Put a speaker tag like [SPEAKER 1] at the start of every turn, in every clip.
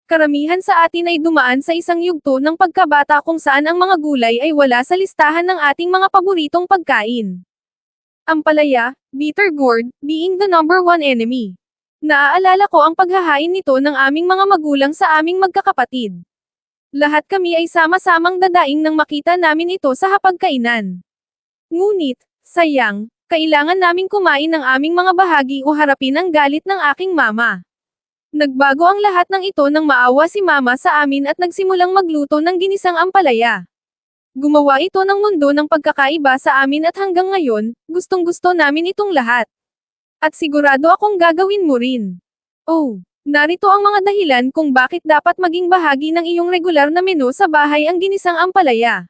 [SPEAKER 1] Karamihan sa atin ay dumaan sa isang yugto ng pagkabata kung saan ang mga gulay ay wala sa listahan ng ating mga paboritong pagkain. Ampalaya, bitter gourd, being the number one enemy. Naaalala ko ang paghahain nito ng aming mga magulang sa aming magkakapatid. Lahat kami ay sama-samang dadaing nang makita namin ito sa hapagkainan. Ngunit, sayang, kailangan naming kumain ng aming mga bahagi o harapin ang galit ng aking mama. Nagbago ang lahat ng ito nang maawa si mama sa amin at nagsimulang magluto ng ginisang ampalaya. Gumawa ito ng mundo ng pagkakaiba sa amin at hanggang ngayon, gustong-gusto namin itong lahat. At sigurado akong gagawin mo rin. Oh, narito ang mga dahilan kung bakit dapat maging bahagi ng iyong regular na menu sa bahay ang ginisang ampalaya.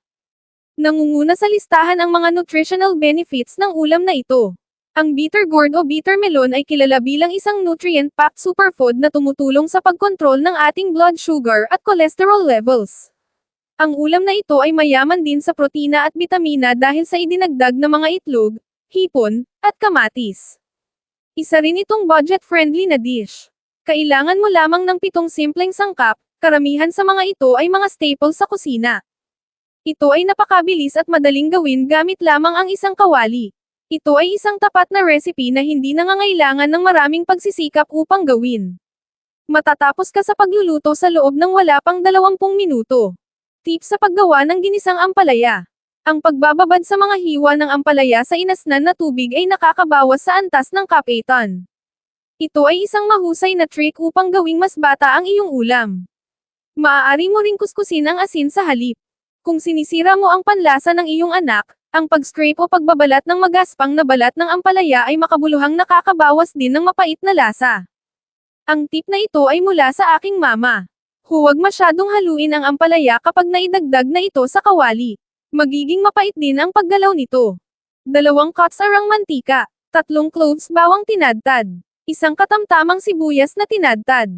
[SPEAKER 1] Nangunguna sa listahan ang mga nutritional benefits ng ulam na ito. Ang bitter gourd o bitter melon ay kilala bilang isang nutrient-packed superfood na tumutulong sa pagkontrol ng ating blood sugar at cholesterol levels. Ang ulam na ito ay mayaman din sa protina at bitamina dahil sa idinagdag na mga itlog, hipon, at kamatis. Isa rin itong budget-friendly na dish. Kailangan mo lamang ng 7 simpleng sangkap, karamihan sa mga ito ay mga staples sa kusina. Ito ay napakabilis at madaling gawin gamit lamang ang isang kawali. Ito ay isang tapat na recipe na hindi nangangailangan ng maraming pagsisikap upang gawin. Matatapos ka sa pagluluto sa loob ng wala pang 20 minuto. Tips sa paggawa ng ginisang ampalaya. Ang pagbababad sa mga hiwa ng ampalaya sa inasnan na tubig ay nakakabawas sa antas ng kapeitan. Ito ay isang mahusay na trick upang gawing mas bata ang iyong ulam. Maaari mo ring kuskusin ang asin sa halip. Kung sinisira mo ang panlasa ng iyong anak, ang pag-scrape o pagbabalat ng magaspang na balat ng ampalaya ay makabuluhang nakakabawas din ng mapait na lasa. Ang tip na ito ay mula sa aking mama. Huwag masyadong haluin ang ampalaya kapag naidagdag na ito sa kawali. Magiging mapait din ang paggalaw nito. 2 cups arang mantika, 3 cloves bawang tinadtad, 1 katamtamang sibuyas na tinadtad,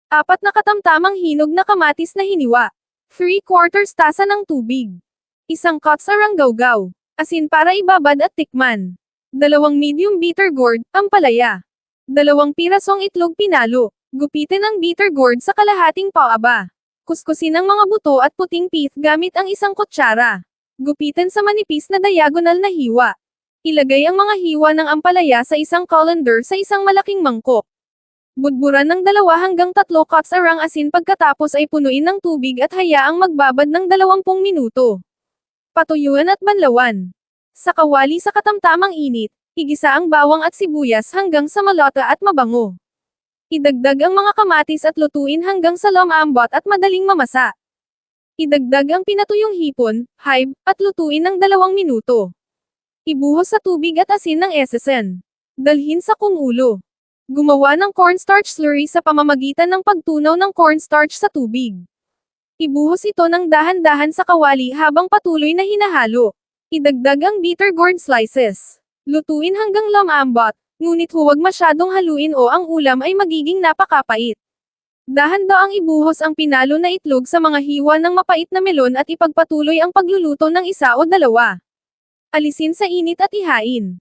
[SPEAKER 1] 4 na katamtamang hinog na kamatis na hiniwa, 3/4 tasa ng tubig, 1 cups arang gawgaw, asin para ibabad at tikman, 2 medium bitter gourd, ampalaya, 2 pirasong itlog pinalo, gupitin ang bitter gourd sa kalahating paaba. Kuskusin ang mga buto at puting pith gamit ang 1 kutsara. Gupitin sa manipis na diagonal na hiwa. Ilagay ang mga hiwa ng ampalaya sa isang colander sa isang malaking mangkok. Budburan ng 2 hanggang 3 cups arang asin pagkatapos ay punuin ng tubig at hayaang magbabad ng 20 minuto. Patuyuan at banlawan. Sa kawali sa katamtamang init, igisa ang bawang at sibuyas hanggang sa malata at mabango. Idagdag ang mga kamatis at lutuin hanggang sa lumambot at madaling mamasa. Idagdag ang pinatuyong hipon, hibe, at lutuin ng 2 minuto. Ibuhos sa tubig at asin ng esesen. Dalhin sa kumulo. Gumawa ng cornstarch slurry sa pamamagitan ng pagtunaw ng cornstarch sa tubig. Ibuhos ito ng dahan-dahan sa kawali habang patuloy na hinahalo. Idagdag ang bitter gourd slices. Lutuin hanggang lumambot, ngunit huwag masyadong haluin o ang ulam ay magiging napakapait. Dahan-daang ibuhos ang pinalo na itlog sa mga hiwa ng mapait na melon at ipagpatuloy ang pagluluto ng 1 o 2. Alisin sa init at ihain.